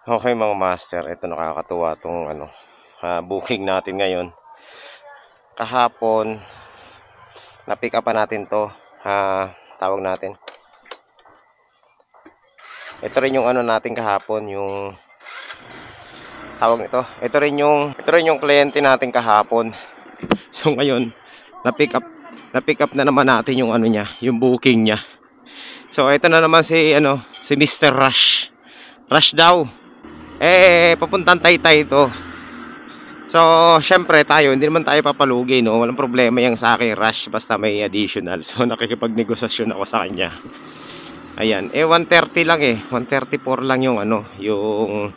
Okay mga master, ito nakakatuwa itong booking natin ngayon. Kahapon, na-pick up pa natin to. Tawag natin. Ito rin yung natin kahapon, yung tawag nito. Ito rin yung kliyente natin kahapon. So ngayon, na-pick up na naman natin yung niya, yung booking niya. So ito na naman si Mr. Rush. Rush daw. Papuntang Taytay ito. So, syempre tayo, hindi naman tayo papalugi, no? Walang problema yung sa akin, Rush, basta may additional. So, nakikipag-negosasyon ako sa kanya. Ayan, 130 lang 134 lang yung yung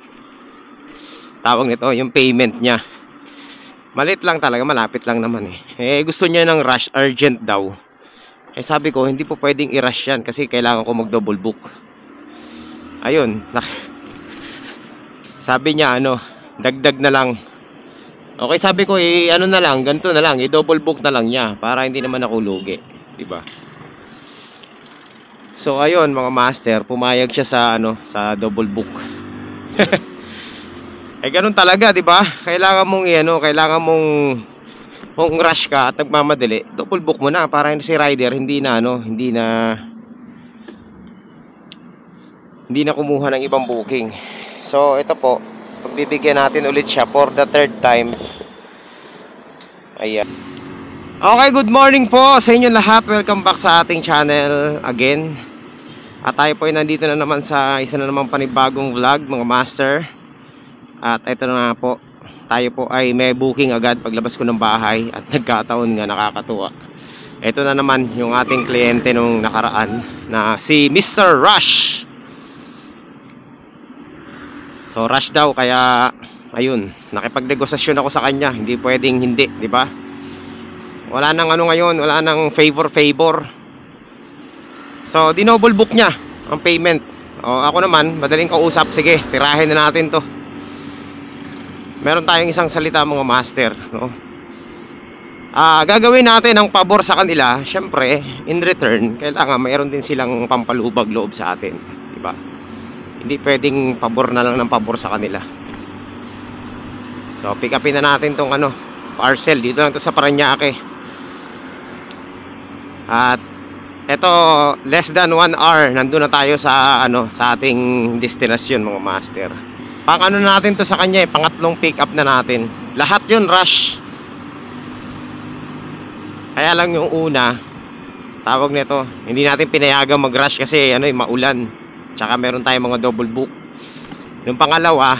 tawag nito, yung payment niya. Malit lang talaga, malapit lang naman gusto niya ng rush, urgent daw. Sabi ko, hindi po pwedeng i-rush yan kasi kailangan ko mag-double book. Ayun, sabi niya dagdag na lang. Okay, sabi ko na lang, ganito na lang, i-double book na lang niya para hindi naman ako lugi, di ba? So ayun mga master, pumayag siya sa double book. Ganun talaga, di ba? Kailangan mong kailangan mong rush ka at nagmamadali, double book mo na para si rider hindi na kumuha ng ibang booking. So ito po, pagbibigyan natin ulit siya for the third time. Ayan. Okay, good morning po sa inyo lahat. Welcome back sa ating channel again. At tayo po ay nandito na naman sa isa na namang panibagong vlog mga master. At ito na nga po, tayo po ay may booking agad paglabas ko ng bahay. At nagkataon nga, nakakatuwa. Ito na naman yung ating kliyente nung nakaraan na si Mr. Rush. So rush daw, kaya ayun, nakipag-negosasyon ako sa kanya. Hindi pwedeng hindi, di ba? Wala nang ngayon, wala nang favor. So dinoble book niya ang payment. Ako naman, madaling kausap. Sige, tirahin na natin to. Meron tayong isang salita mga master, no? Gagawin natin ang pabor sa kanila. Syempre, in return, kailangan mayroon din silang pampalubag loob sa atin, di ba? Hindi pwedeng pabor na lang ng pabor sa kanila. So pick upin na natin tong parcel. Dito lang to sa Parañaque. At eto, less than 1 hour nandun na tayo sa sa ating destination mga master. Pang natin to sa kanya pangatlong pick up na natin. Lahat yun rush. Kaya lang yung una, tawag nito, hindi natin pinayagang mag-rush kasi maulan. Tsaka meron tayong mga double book. Yung pangalawa,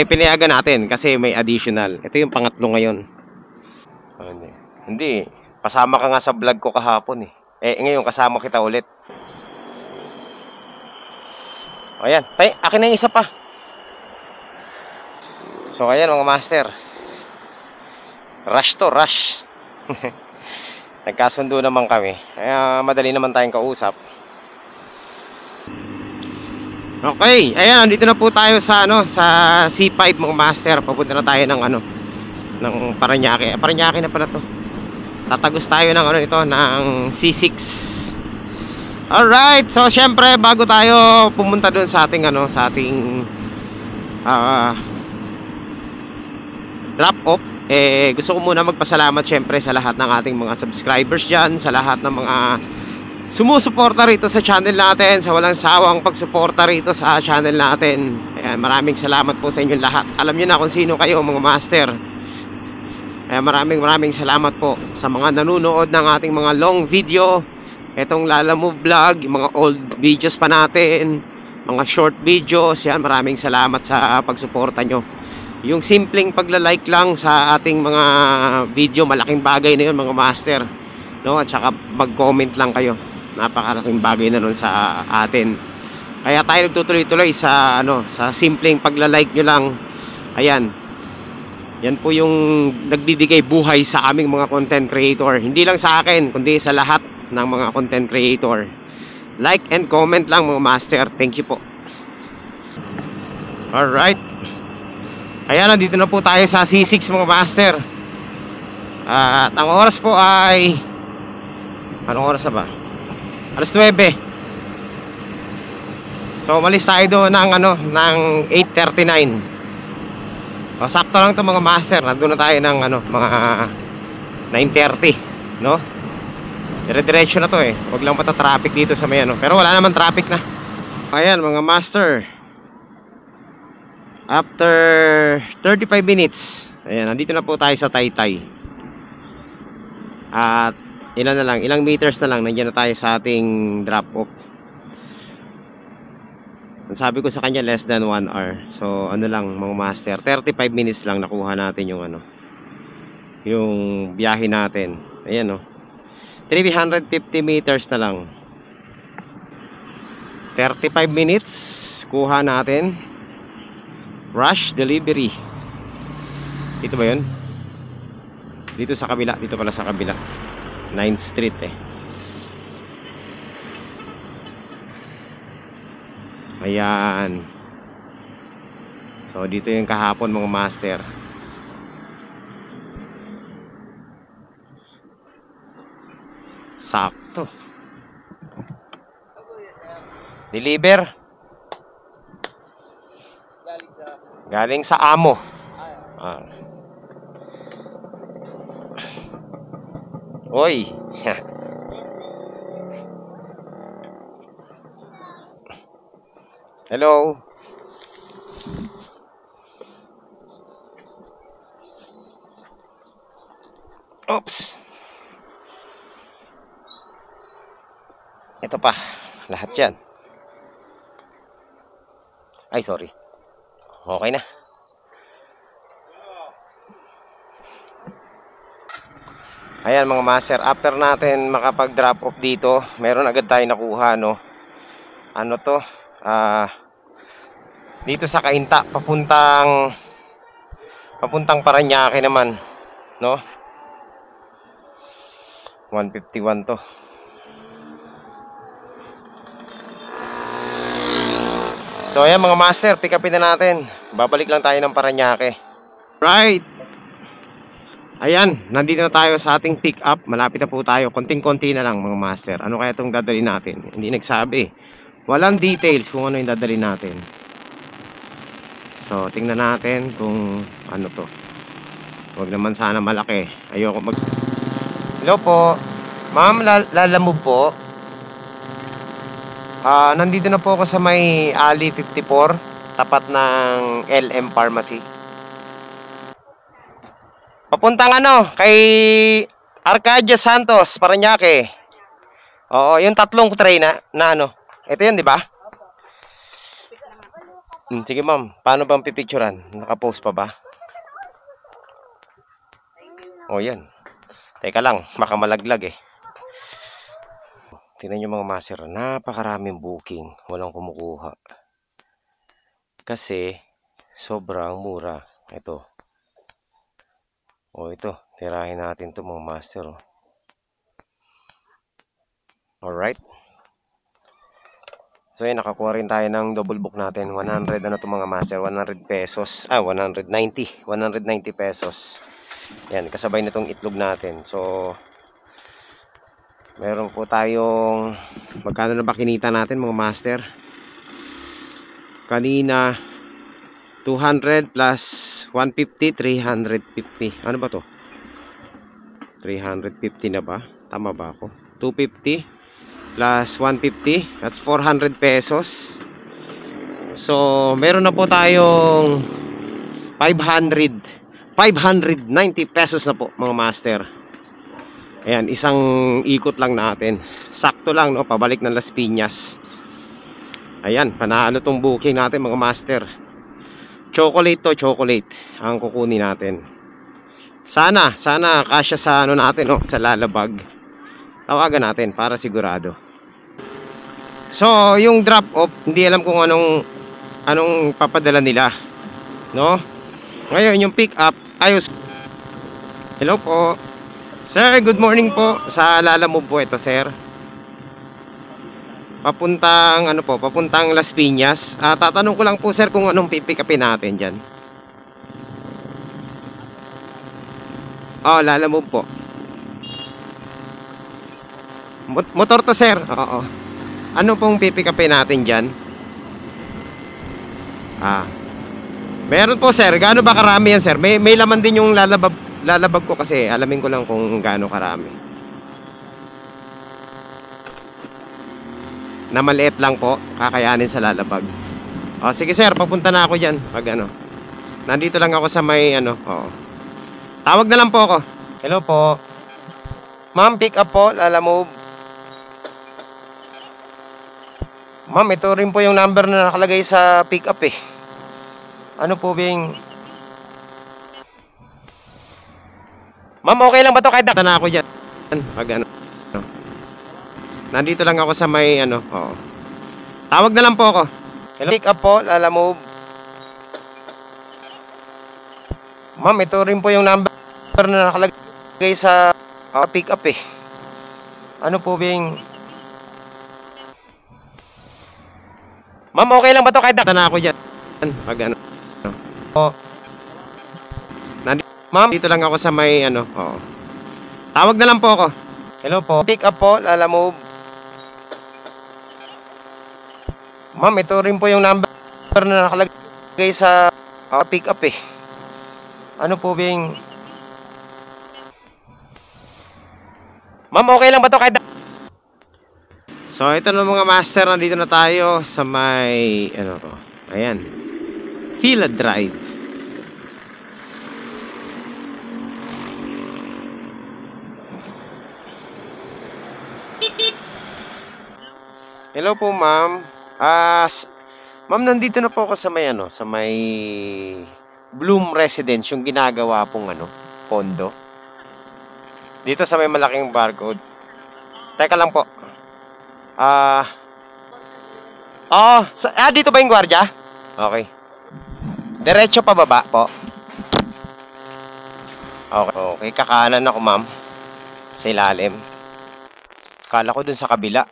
pinayagan natin kasi may additional. Ito yung pangatlo ngayon. Hindi, pasama ka nga sa vlog ko kahapon ngayon kasama kita ulit. Ayan, akin na yung isa pa. So ayan mga master, rush to, rush. Nagkasundo naman kami. Kaya madali naman tayong kausap. Okay, ayan, andito na po tayo sa sa C5 mga master. Papunta na tayo ng Parañaque. Parañaque na pala to. Tatagos tayo ng ng C6. Alright, so syempre bago tayo pumunta doon sa ating drop off, gusto ko muna magpasalamat syempre sa lahat ng ating mga subscribers dyan, sa lahat ng mga sumusuporta rito sa channel natin, sa walang sawang pagsuporta rito sa channel natin. Ayan, maraming salamat po sa inyong lahat. Alam nyo na kung sino kayo mga master. Ayan, maraming salamat po sa mga nanonood ng ating mga long video. Etong Lala Move Vlog, yung mga old videos pa natin, mga short videos. Yan, maraming salamat sa pagsuporta nyo. Yung simpleng pagla-like lang sa ating mga video, malaking bagay na yun mga master, no? At saka mag-comment lang kayo, napakalaking bagay na nun sa atin. Kaya tayo nagtutuloy-tuloy sa sa simpleng pagla-like nyo lang. Ayan, yan po yung nagbibigay buhay sa aming mga content creator. Hindi lang sa akin, kundi sa lahat ng mga content creator. Like and comment lang mga master. Thank you po. Alright, ayan, nandito na po tayo sa C6 mga master. At ang oras po ay anong oras na ba? Alas 9. So umalis tayo doon ng ng 8:39. O sakto lang 'to mga master. Nandoon na tayo ng mga 9:30, no? Dire-diretso na 'to eh. Huwag lang mata-traffic dito sa may Pero wala naman traffic na. Ayan mga master. After 35 minutes, ayan, nandito na po tayo sa Taytay. At ilang meters na lang, nandiyan na tayo sa ating drop off. Sabi ko sa kanya less than 1 hour. So ano lang mga master, 35 minutes lang nakuha natin yung yung biyahe natin. Ayan 350 meters na lang. 35 minutes kuha natin. Rush delivery. Dito ba yun? Dito sa kabila. Dito pala sa kabila, 9th Street eh. Ayan. So dito yung kahapon mga master. Sakto. Deliver. Galing sa amo. Oy. Hello. Oops. Ito pa. Lahat yan. Ay, sorry. Okay na. Ayan mga master, after natin makapag-drop off dito, meron agad tayo nakuha dito sa Cainta, papuntang Parañaque naman, 151 to. So ayan mga master, pick upin na natin. Babalik lang tayo ng Parañaque. Right. Ayan, nandito na tayo sa ating pick up. Malapit na po tayo, konting-konti na lang mga master. Ano kaya itong dadalhin natin? Hindi nagsabi. Walang details kung ano yung dadalhin natin. So tingnan natin kung ano to. Huwag naman sana malaki. Ayoko mag... Hello po ma'am, lalamove po. Nandito na po ako sa may Ali 54, tapat ng LM Pharmacy. Papuntang kay Arcadia Santos, Parañaque. Oo, yung tatlong tray na ito yun, di ba? Sige ma'am, paano bang pipicturan? Nakapost pa ba? Oh yan. Teka lang, baka malaglag eh. Tingnan nyo mga master, napakaraming booking, walang kumukuha. Kasi sobrang mura. Ito. O ito, tirahin natin to mga master. Alright. So yun, nakakuha rin tayo ng double book natin. 100 to mga master, 100 pesos. 190 pesos. Yan, kasabay na tong itlog natin. So meron po tayong, magkano na ba kinita natin mga master? Kanina 200 plus 150, 350. Ano ba to? 350 na ba? Tama ba ako? 250 plus 150, that's 400 pesos. So meron na po tayong 590 pesos na po mga master. Ayan, isang ikot lang natin. Sakto lang, pabalik ng Las Piñas. Ayan, panalo tong booking natin mga master. Chocolate to, chocolate ang kukunin natin. Sana kasya sa natin, sa lalabag. Tawagan natin para sigurado. So, yung drop off, hindi alam kung anong papadala nila, Ngayon, yung pick up, ayos. Hello po. Sir, good morning po. Sa Lalamove po ito, sir. Papuntang papuntang Las Piñas. Tatanong ko lang po, sir, kung anong pipick upin natin diyan. Lalamove po. Motor to, sir. Oo. Ano pong pipick upin natin dyan? Meron po, sir. Gaano ba karami yan, sir? May laman din yung lalabag ko kasi alamin ko lang kung gaano karami. Na maliit lang po, kakayanin sa lalabag. Sige, sir, papunta na ako dyan. Pag ano, nandito lang ako sa may ano. Tawag na lang po ako. Hello po. Ma'am, pick up po, Lalamove. Ma'am, ito rin po yung number na nakalagay sa pick up eh. Ano po bing? Ma'am, okay lang ba to kahit na ako dyan? Pag ano, nandito lang ako sa may ano. Tawag na lang po ako. Hello? Pick up po, Lalamove. Ma'am, ito rin po yung number na nakalagay sa pick up eh. Ano po bing? Ma'am, okay lang ba to kahit na ako dyan? Pag ano. Ma'am, dito lang ako sa may ano. Tawag na lang po ako. Hello po. Pick up po, Lalamove. Ma'am, ito rin po yung number na nakalagay sa pick up eh. Ano po bing? Ma'am, okay lang ba to kahit So, ito na mga master, nandito na tayo sa may ano to. Ayan. Fila Drive. Hello po, ma'am. Ma'am, nandito na po ako sa may ano, sa may Bloom Residence, yung ginagawa pong ano, condo. Dito sa may malaking barcode. Teka lang po. Dito ba yung gwardiya? Okay. Diretso pa baba po. Okay, kakanan ako, ma'am. Sa ilalim. Kala ko dun sa kabila.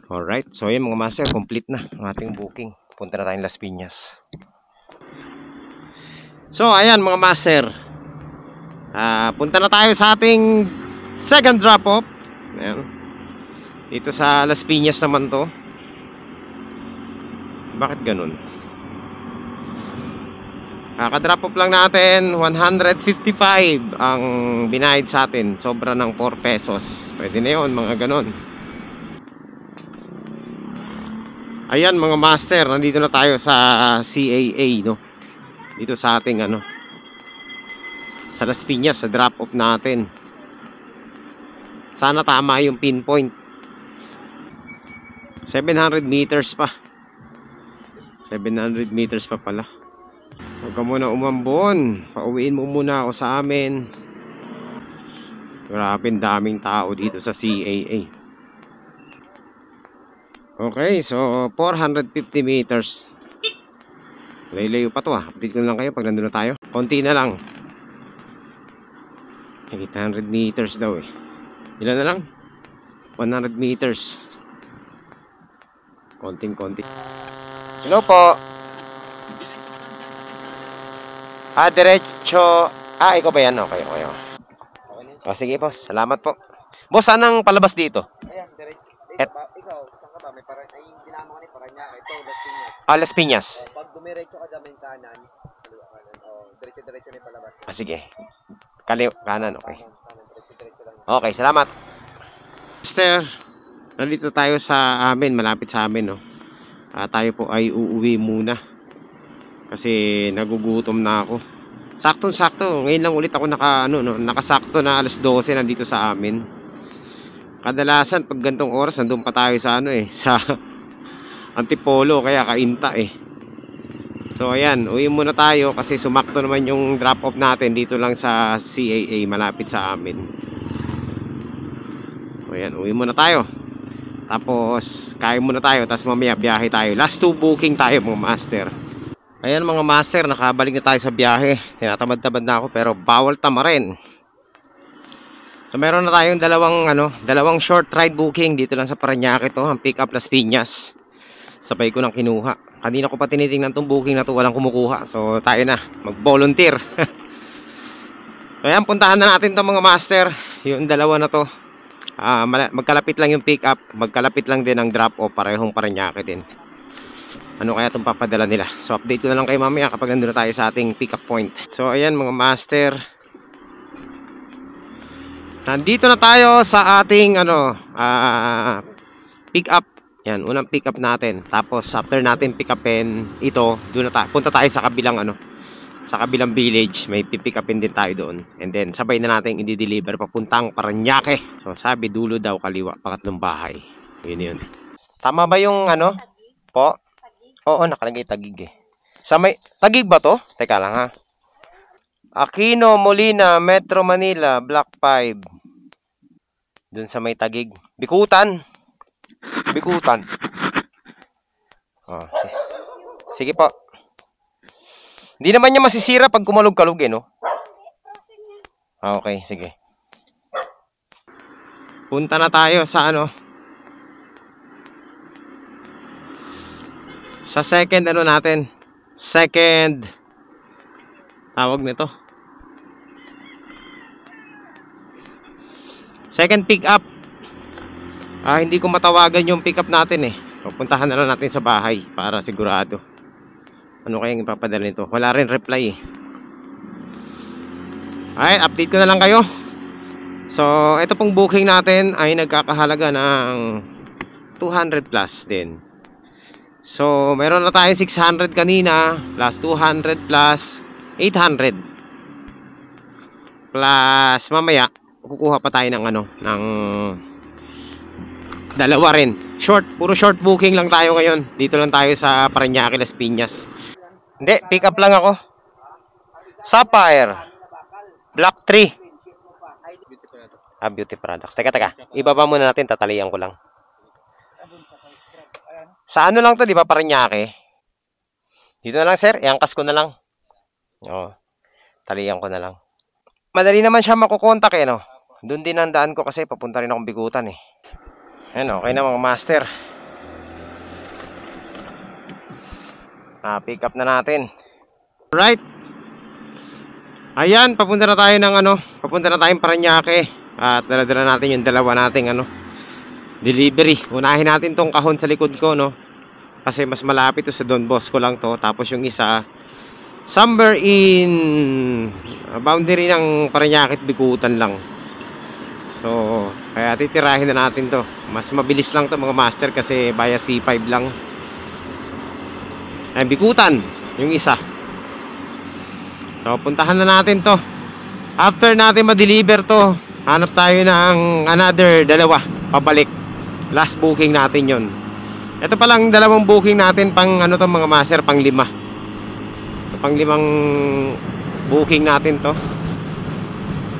Alright, so yun mga master, complete na ang ating booking. Punta na tayong Las Piñas. So ayan mga master, punta na tayo sa ating second drop off. Ayan. Dito sa Las Piñas naman to. Bakit ganun? Ka-drop off lang natin 155 ang binayad sa atin. Sobra ng 4 pesos. Pwede na yun, mga ganun. Ayan mga master, nandito na tayo sa CAA, no? Dito sa ating ano, sa Las Piñas, sa drop off natin. Sana tama yung pinpoint. 700 meters pa. 700 meters pa pala. Huwag ka muna umambon. Pauwiin mo muna ako sa amin. Grabe, daming tao dito sa CAA. Okay, so 450 meters. Layo pa to Update ko lang kayo pag nandun na tayo. Konti na lang. 800 meters daw eh. Ilan na lang? 100 meters. Konting-konti. Hello po. Diretso. Ikaw ba yan? Okay. Sige boss, salamat po. Boss, saan ang palabas dito? Ayan, diretso. Ikaw, saan ka ba? May yung dinamo ka ni Paranaque. Ito, Las Piñas. Las Piñas. Pag dumiretso ka dyan, may kanan. Diretso na yung palabas. Sige. Kanan, okay. Okay, salamat. Mister, nandito tayo sa amin, malapit sa amin, no? Tayo po ay uuwi muna. Kasi nagugutom na ako. Saktong-sakto. Ngayon lang ulit ako nakasakto na alas 12 nandito sa amin. Kadalasan pag gantong oras nandun pa tayo sa sa Antipolo, kaya kainta eh. So ayan, uwi muna tayo kasi sumakto naman yung drop off natin dito lang sa CAA, malapit sa amin. So ayan, uwi muna tayo. Tapos kain muna tayo, tapos mamaya biyahe tayo. Last 2 booking tayo mga master. Ayan mga master, nakabalik na tayo sa biyahe. Tinatamad-tamad na ako pero bawal tamarin. So meron na tayong dalawang short ride booking dito lang sa Parañaque to, ang Pick Up Las Piñas. Sabay ko nang kinuha. Kanina ko pa tinitingnan tong booking na to, walang kumukuha. So tayo na, mag-volunteer. Ayan, puntahan na natin tong mga master. Yung dalawa na to. Magkalapit lang yung pick up, magkalapit lang din ang drop off, parehong Parañaque din. Ano kaya itong papadala nila? So update ko na lang kayo mamaya kapag nandun na tayo sa ating pick up point. So ayan mga master, nandito na tayo sa ating pick up. Yan, unang pick up natin. Tapos after natin pick upin ito, punta tayo sa kabilang village. May pick upin din tayo doon. And then sabay na natin i-deliver papuntang Parañaque. So sabi dulo daw kaliwa, pangatlong bahay. Yun. Tama ba yung po? Oo, nakalagay Taguig eh. Sa may Taguig ba to? Teka lang ha. Aquino, Molina, Metro Manila, Block 5. Doon sa may Taguig. Bikutan. Oh, sige po. Hindi naman niya masisira pag kumalog-kalog eh, no? Okay, sige. Punta na tayo sa sa second natin. Second tawag nito. Second pick up. Hindi ko matawagan yung pick up natin eh. Pupuntahan na lang natin sa bahay para sigurado. Ano kayang ipapadala nito? Wala rin reply eh. Ay, update ko na lang kayo. So, ito pong booking natin ay nagkakahalaga ng 200 plus din. So, meron na tayo 600 kanina, plus 200 plus 800. Plus mamaya kukuha pa tayo ng ng dalawa rin. Puro short booking lang tayo ngayon. Dito lang tayo sa Parañaque, Las Piñas. Hindi, pick up lang ako. Sapphire Block 3. Beauty products. Teka. Ibaba muna natin, tatalian ko lang. Sa lang to, di ba, Parañaque? Dito na lang, sir. Iangkas ko na lang. Oo. Talian ko na lang. Madali naman siya makukontak eh, no? Doon din ang daan ko kasi papunta rin akong Bigutan eh. Ayan, okay na mga master. Pick up na natin. Alright. Ayan, papunta na tayo papunta na tayong Parañaque. At dala-dala natin yung dalawa nating delivery. Unahin natin tong kahon sa likod ko, no? Kasi mas malapit to sa Don Bosco lang to. Tapos yung isa somewhere in boundary ng Parañaque at Bikutan lang. So, kaya titirahin na natin to. Mas mabilis lang to mga master kasi via C5 lang. Ay, Bikutan yung isa. So, puntahan na natin to. After natin ma-deliver to, hanap tayo ng another dalawa pabalik. Last booking natin yon. Ito pa lang dalawang booking natin pang to mga master, pang 5. Pang 5 booking natin to.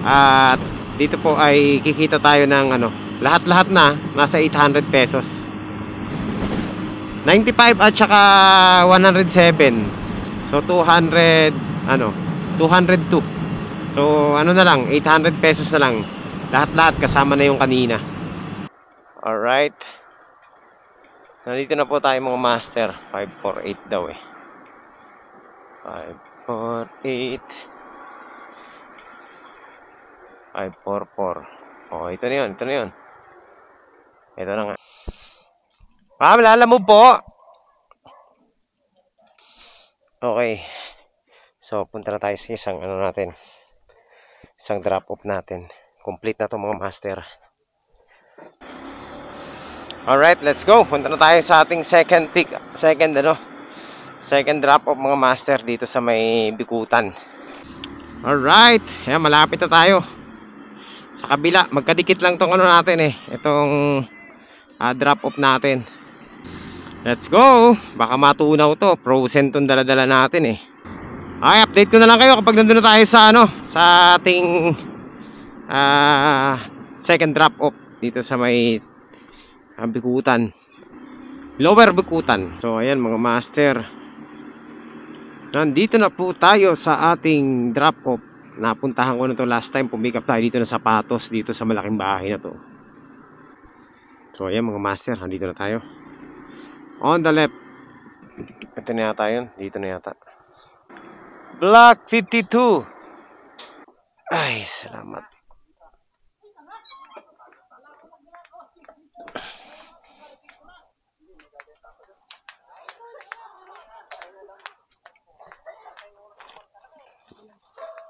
At dito po ay kikita tayo ng lahat-lahat na nasa 800 pesos. 95 at saka 107. So 202. So na lang, 800 pesos na lang. Lahat-lahat kasama na yung kanina. Alright. Nandito na po tayo mga master. 548 daw eh. 548 544. Oh, ito na yun. Ito na nga. Lalamove po. Okay. So, punta na tayo sa isang natin. Isang drop off natin. Complete na to mga master. Alright, let's go. Punta na tayo sa ating second drop off mga master dito sa may Bikutan. Alright. Ayan, malapit na tayo. Sa kabila, magkadikit lang tong natin eh. Itong drop off natin. Let's go. Baka matunaw to. Frozen tong dala-dala natin eh. Ay, update ko na lang kayo kapag nandun na tayo sa sa ating second drop off dito sa may Bikutan. Lower Bikutan. So ayan mga master. Nandito na po tayo sa ating drop off. napuntahan ko na to last time. Pumikap tayo dito ng sapatos dito sa malaking bahay na to. So ayan mga master, nandito na tayo. On the left. Ito na yata yun. Dito na yata. Block 52. Ay, salamat.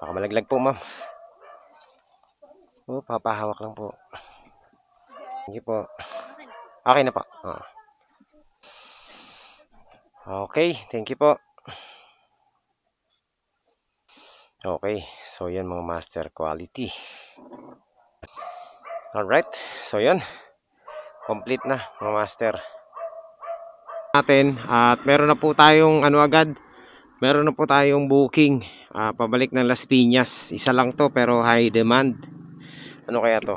Baka malaglag po, ma'am. Oh, papahawak lang po. Thank you po. Okay na po. Oh. Okay, thank you po. Okay, so yan mga master, quality. Alright, so yan. Complete na mga master. Natin, at meron na po tayong agad. Meron na po tayong booking. Pabalik ng Las Piñas. Isa lang to pero high demand. Ano kaya to?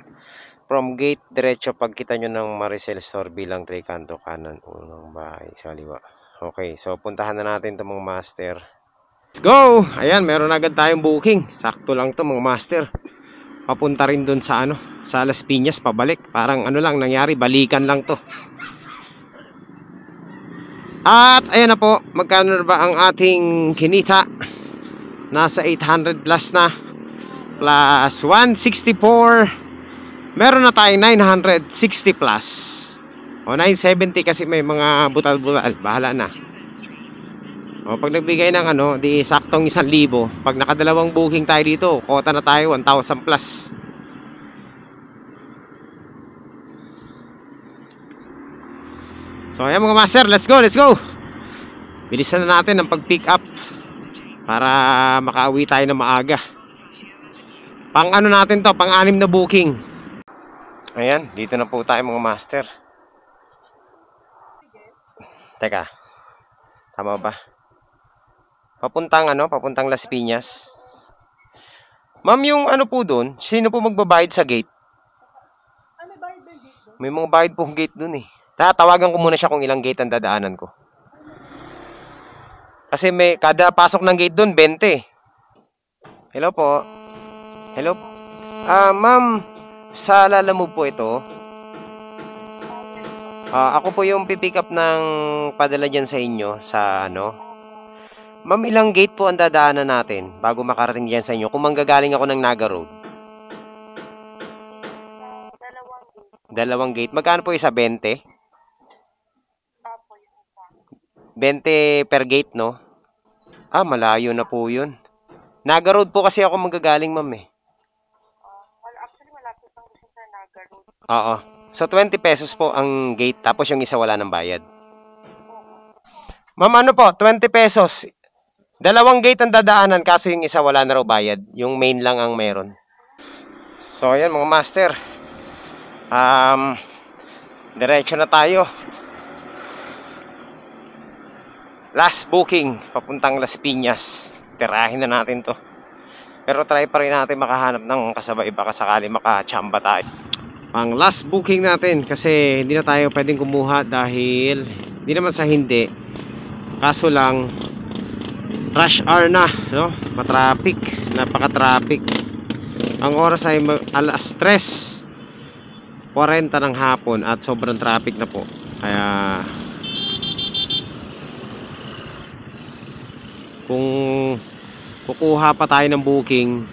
From gate, diretso pagkita nyo ng Maricel Store bilang 3 kanto kanan. Unang bahay sa liwa. Okay, so puntahan na natin to mga master. Let's go! Ayan, meron agad tayong booking. Sakto lang to mga master. Papunta rin dun sa sa Las Piñas, pabalik. Parang lang nangyari, balikan lang to. At ayan na po, magkano na ba ang ating kinita? Nasa 800 plus na. Plus 164. Meron na tayong 960 plus. O 970 kasi may mga butal-butal. Bahala na. O pag nagbigay ng di saktong 1,000. Pag nakadalawang booking tayo dito, kota na tayo 1,000 plus. So ayan mga master, let's go, let's go. Bilisan na natin ang pag-pick up para makauwi tayo na maaga. Pang natin to, pang-6 na booking. Ayan, dito na po tayo mga master. Teka, tama ba? Papuntang Las Piñas. Ma'am, yung po doon, sino po magbabayad sa gate? May bayad ba gate doon? May mga bayad pong gate doon eh. Tatawagan ko muna siya kung ilang gate ang dadaanan ko. Kasi may kada pasok ng gate doon 20. Hello po. Hello. Ma'am, sa Lalamove po ito. Ako po yung pipick up ng padala diyan sa inyo sa Ma'am, ilang gate po ang dadaanan natin bago makarating diyan sa inyo kung manggagaling ako ng Naga Road? 2 gate. Magkano po isa? 20? 20 per gate, no? Malayo na po yun. Naga Road po kasi ako manggagaling, ma'am eh. Actually, malapit lang gusto sa Naga Road. Oo. So, 20 pesos po ang gate, tapos yung isa wala ng bayad. Ma'am, 20 pesos. 2 gate ang dadaanan, kaso yung isa wala na raw bayad. Yung main lang ang meron. So, ayan mga master. Diretso na tayo. Last booking, papuntang Las Piñas. Tirahin na natin to. Pero try pa rin natin makahanap ng kasabay, baka sakali makachamba tayo. Pang last booking natin kasi hindi na tayo pwedeng kumuha dahil hindi naman sa hindi. Kaso lang rush hour na, no? Matraffic, napaka-traffic. Ang oras ay alas 3:40 ng hapon at sobrang traffic na po. Kaya kung kukuha pa tayo ng booking,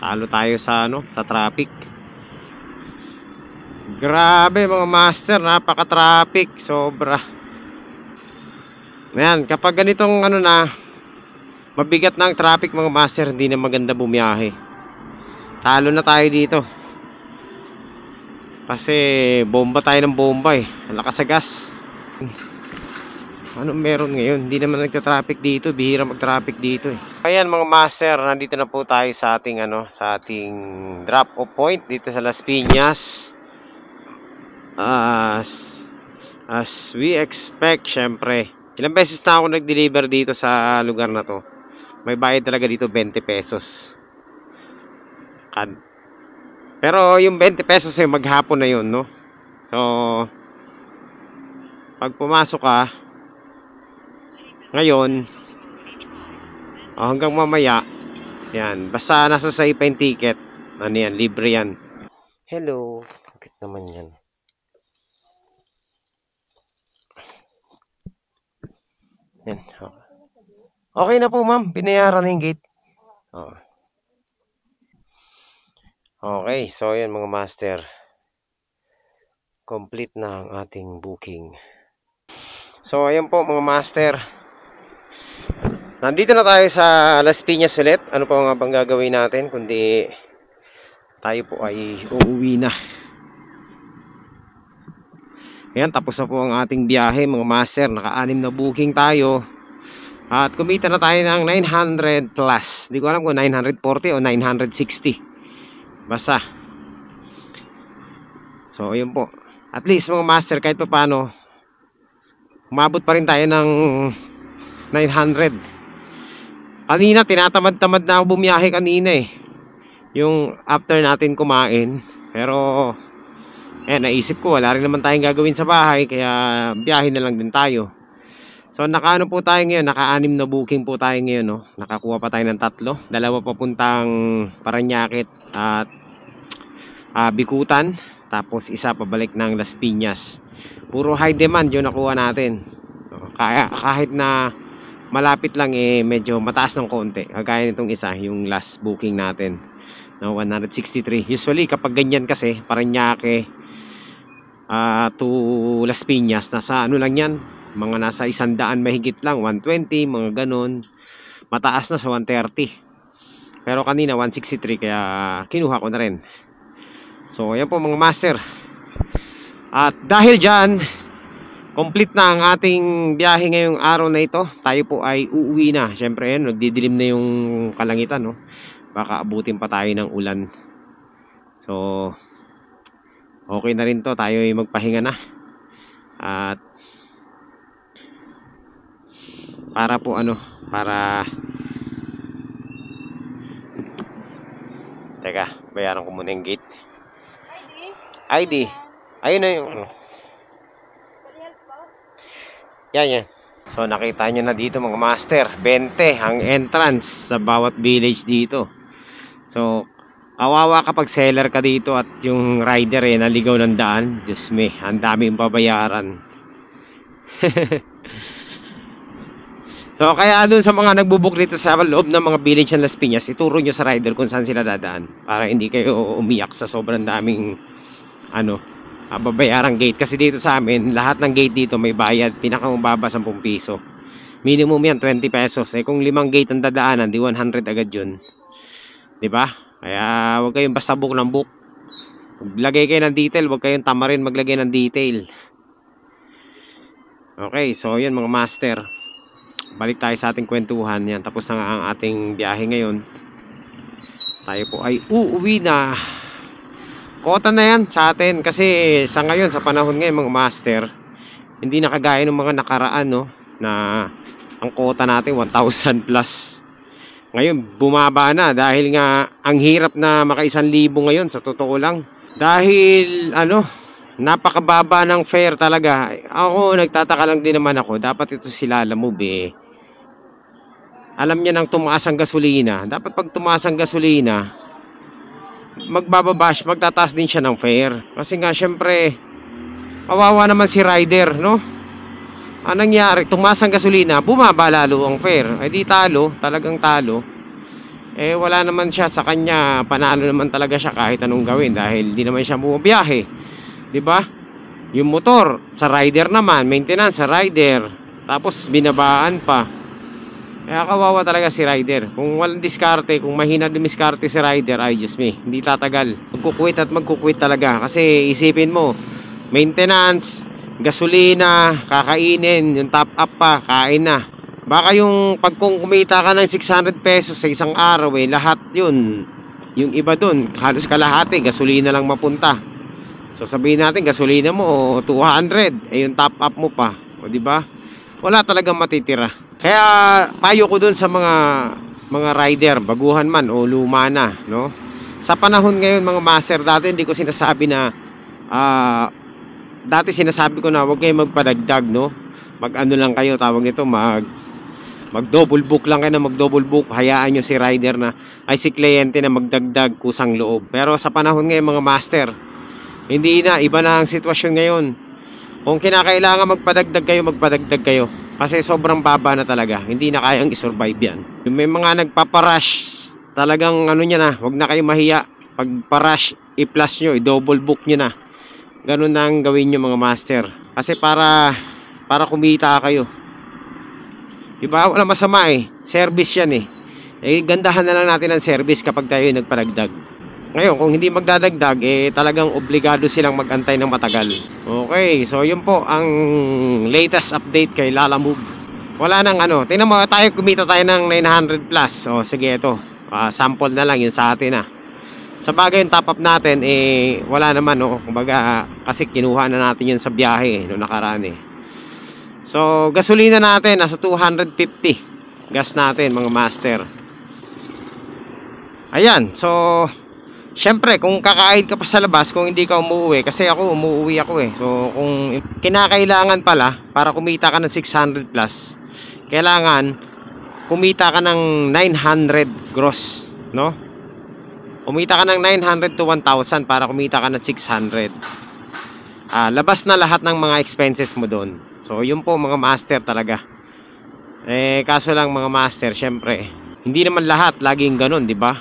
talo tayo sa traffic. Grabe mga master, napaka-traffic, sobra. Ayan, kapag ganitong mabigat na ang traffic mga master, hindi na maganda bumiyahe. Talo na tayo dito. Kasi bomba tayo ng bomba eh. Lakas sa gas. Anong meron ngayon? Hindi naman nagta-traffic dito, bihira mag-traffic dito eh. Ayan mga master, nandito na po tayo sa ating sa ating drop off point dito sa Las Piñas. As we expect, syempre. Ilang beses na ako nag-deliver dito sa lugar na to. May bayad talaga dito 20 pesos. Pero yung 20 pesos ay maghapon na yun, no? So, pag pumasok ka, ngayon, hanggang mamaya, Yan, basta nasa sa pa yung ticket. Ano yan, libre yan. Hello. Bakit naman yan? Yan. Okay na po, ma'am. Binayaran na yung gate. Oh. Okay, so yan mga master. Complete na ang ating booking. So, ayan po mga master. Nandito na tayo sa Las Piñas ulit. Ano pa nga bang gagawin natin? Kundi tayo po ay uuwi na. Ayan, tapos na po ang ating biyahe mga master. Naka-6 na booking tayo. At kumita na tayo ng 900 plus. Hindi ko alam kung 940 o 960. Basta. So, ayun po. At least mga master, kahit pa paano, umabot pa rin tayo ng 900. Kanina, tinatamad-tamad na ako bumiyahe kanina eh. Yung after natin kumain. Pero, naisip ko, wala rin naman tayong gagawin sa bahay. Kaya, biyahe na lang din tayo. So, nakaano po tayo ngayon? Naka-6 na booking po tayo ngayon. No? Nakakuha pa tayo ng 3. 2 papuntang Parañaque at Bikutan. Tapos, 1 pabalik ng Las Piñas. Puro high demand yung nakuha natin. Kaya, kahit na malapit lang medyo mataas ng konti. Kagaya nitong isa, yung last booking natin na 163. Usually kapag ganyan kasi Parañaque to Las Piñas, nasa ano lang yan, mga nasa 100 mahigit lang, 120, mga ganon. Mataas na sa 130. Pero kanina 163 kaya kinuha ko na rin. So ayan po mga master. At dahil dyan, complete na ang ating biyahe ngayong araw na ito. Tayo po ay uuwi na. Siyempre yan, nagdidilim na yung kalangitan, no? Baka abutin pa tayo ng ulan. So, okay na rin to. Tayo ay magpahinga na. At para po teka, bayaran ko muna yung gate. ID. Ayun na yung Yan. So nakita nyo na dito mga master, 20 ang entrance sa bawat village dito. So kawawa kapag seller ka dito at yung rider naligaw ng daan. Diyos me, ang daming babayaran. So kaya dun sa mga nagbubuk dito sa loob ng mga village ng Las Piñas, ituro nyo sa rider kung saan sila dadaan para hindi kayo umiyak sa sobrang daming babayarang gate. Kasi dito sa amin, lahat ng gate dito may bayad. Pinakamababa 10 piso. Minimum yan 20 pesos. Kung 5 gate ang dadaanan, di 100 agad yun. Diba? Kaya huwag kayong basta book ng book. Maglagay kayo ng detail. Huwag kayong tama rin maglagay ng detail. Okay, so yun mga master. Balik tayo sa ating kwentuhan. Yan, tapos na ang ating biyahe ngayon. Tayo po ay uuwi na. Kota na yan sa atin kasi sa ngayon, sa panahon ngayon mga master, hindi na kagaya ng mga nakaraan, no, na ang kota natin 1,000 plus. Ngayon bumaba na dahil nga ang hirap na maka 1,000 ngayon sa totoo lang. Dahil napakababa ng fare talaga. Ako nagtataka lang din naman ako, dapat ito sila Lalamove alam niya nang tumaas ang gasolina. Dapat pag tumaas ang gasolina, magtataas din siya ng fare. Kasi nga syempre kawawa naman si rider, no? Anong nangyari? Tumaas ang gasolina, bumaba lalo ang fare. Ay di talo, talagang talo. Wala naman siya sa kanya, panalo naman talaga siya kahit anong gawin dahil di naman siya bumabiyahe. 'Di ba? Yung motor sa rider naman, maintenance sa rider. Tapos binabaan pa. Kaya kawawa talaga si rider. Kung walang diskarte, kung mahina dumiskarte si rider, ay just me, hindi tatagal. Magkukwit talaga. Kasi isipin mo, maintenance, gasolina, kakainin, yung top up pa, kain na. Baka yung pag kung kumita ka ng 600 pesos sa isang araw, lahat yun. Yung iba dun, halos kalahati, gasolina lang mapunta. So sabihin natin, gasolina mo 200, yung top up mo pa. O diba? Wala talagang matitira. Kaya payo ko dun sa mga rider, baguhan man o luma na, no? Sa panahon ngayon mga master, dati hindi ko sinasabi na dati sinasabi ko na huwag kayong magpadagdag, no? Mag-ano lang kayo, tawag nito, Mag-double book lang kayo na mag-double book. Hayaan nyo si rider na, ay si kliyente na magdagdag kusang loob. Pero sa panahon ngayon mga master, hindi na, iba na ang sitwasyon ngayon. Kung kinakailangan magpadagdag kayo. Kasi sobrang baba na talaga. Hindi na kayang isurvive yan. Yung may mga nagpaparush, talagang ano niya na, wag na kayo mahiya. Pag parush, i-plus nyo, i-double book nyo na. Ganun na ang gawin nyo mga master. Kasi para kumita kayo. Diba? Wala masama eh. Service yan eh. Gandahan na lang natin ang service kapag tayo nagpadagdag. Ngayon, kung hindi magdadagdag, talagang obligado silang mag-antay ng matagal. Okay, so yun po ang latest update kay Lalamove. Wala nang ano. Tingnan mo, kumita tayo ng 900 plus. O, sige, ito. Sample na lang yun sa atin ah. Sa bagay yung top up natin, wala naman, no? Kumbaga, kasi kinuha na natin yun sa biyahe, noong nakaraan So, gasolina natin, nasa 250. Gas natin, mga master. Ayan, so, syempre, kung kakain ka pa sa labas, kung hindi ka umuwi, kasi umuwi ako So, kung kinakailangan pala, para kumita ka ng 600 plus, kailangan, kumita ka ng 900 gross, no? Kumita ka ng 900 to 1,000 para kumita ka ng 600. Labas na lahat ng mga expenses mo doon. So, yun po mga master talaga. Kaso lang mga master, syempre, hindi naman lahat laging ganun, di ba?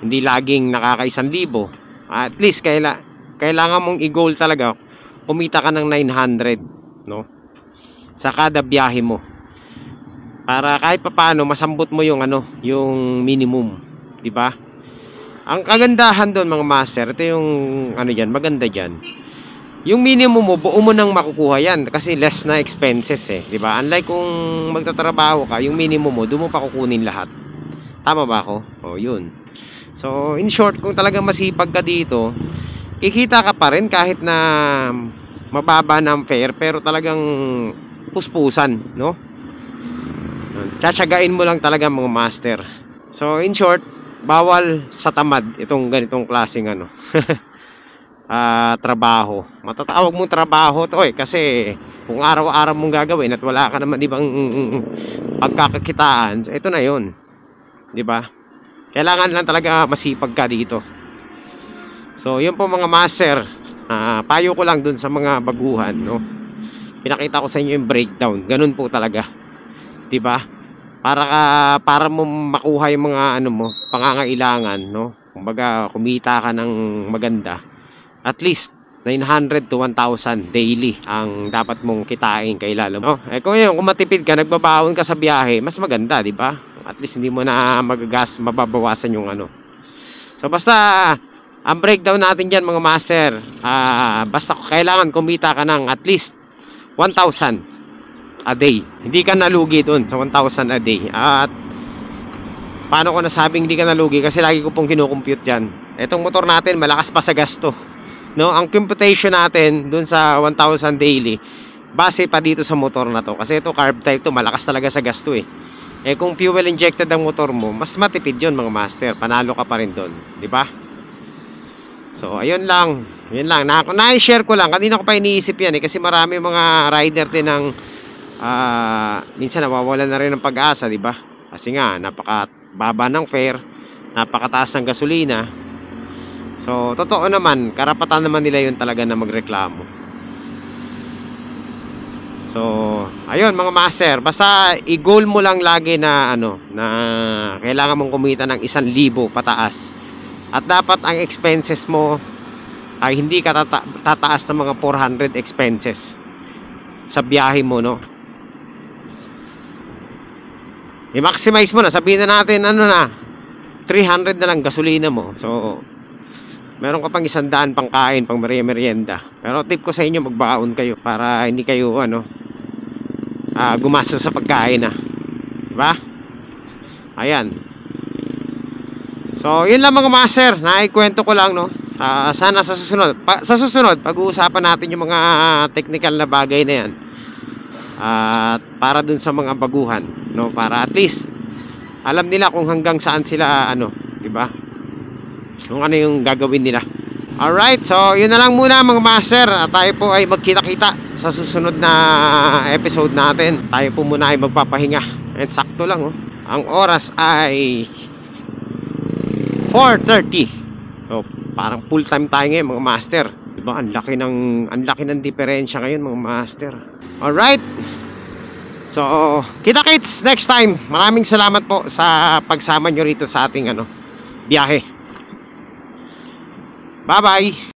Hindi laging nakaka-1,000. At least, kailangan mong i-goal talaga, kumita ka ng 900, no? Sa kada biyahe mo. Para kahit papaano, masambot mo yung, yung minimum. Diba? Ang kagandahan doon mga master, ito yung maganda diyan. Yung minimum mo, buo mo nang makukuha yan kasi less na expenses diba? Unlike kung magtatrabaho ka, yung minimum mo, doon mo pa kukunin lahat. Tama ba ako? O, yun. So, in short, kung talagang masipag ka dito, kikita ka pa rin kahit na mababa na ang fare, pero talagang puspusan, no? Tsatsagain mo lang talaga mga master. So, in short, bawal sa tamad itong ganitong klaseng trabaho. Matatawag mong trabaho to kasi kung araw-araw mong gagawin at wala ka naman ibang pagkakakitaan, ito na yun. Diba? Kailangan lang talaga masipag ka dito. So, yun po mga master. Payo ko lang dun sa mga baguhan, no? Pinakita ko sa inyo yung breakdown. Ganun po talaga. Diba? Para mo makuha yung mga pangangailangan, no? Kumbaga kumita ka ng maganda. At least 900 to 1,000 daily ang dapat mong kitain kay Lalamove. Kung matipid ka, nagbabaon ka sa biyahe, mas maganda, di ba? At least hindi mo na mababawasan yung So basta ang breakdown natin diyan mga master, basta kailangan kumita ka ng at least 1,000 a day. Hindi ka nalugi doon sa 1,000 a day. At paano ko nasabing hindi ka nalugi? Kasi lagi ko pong kinukompute dyan. Itong motor natin malakas pa sa gasto, no? Ang computation natin doon sa 1,000 daily base pa dito sa motor na to. Kasi ito carb type to, malakas talaga sa gasto kung fuel injected ang motor mo, mas matipid yun mga master. Panalo ka pa rin doon, di ba? So ayun lang. Yun lang. Na-share ko lang. Kanina ko pa iniisip yan kasi marami mga rider din ng minsan nawawalan na rin ng pag-asa, di ba? Kasi nga napakababa ng fare, napakataas ng gasolina. So totoo naman, karapatan naman nila yun talaga na magreklamo. So ayun mga master, basta i-goal mo lang lagi na na kailangan mong kumita ng 1,000 pataas. At dapat ang expenses mo ay hindi ka tataas ng mga 400 expenses sa biyahe mo, no? I-maximize mo na, sabihin na natin 300 na lang gasolina mo. So meron ka pang 100 pang kain, pang merienda. Pero tip ko sa inyo, magbaon kayo para hindi kayo gumastos sa pagkain diba? Ayan. So yun lang mga master, naikwento ko lang, no? Sana sa susunod pag-uusapan natin yung mga technical na bagay na yan. At para dun sa mga baguhan, no? Para at least alam nila kung hanggang saan sila diba? Kung ano yung gagawin nila. Alright, so yun na lang muna mga master. At tayo po ay magkita-kita sa susunod na episode natin. Tayo po muna ay magpapahinga. And sakto lang oh. Ang oras ay 4:30. So parang full time tayo ngayon mga master. Diba? Ang laki ng diferensya ngayon mga master. Alright. So, kita-kits next time. Maraming salamat po sa pagsama nyo rito sa ating biyahe. Bye-bye.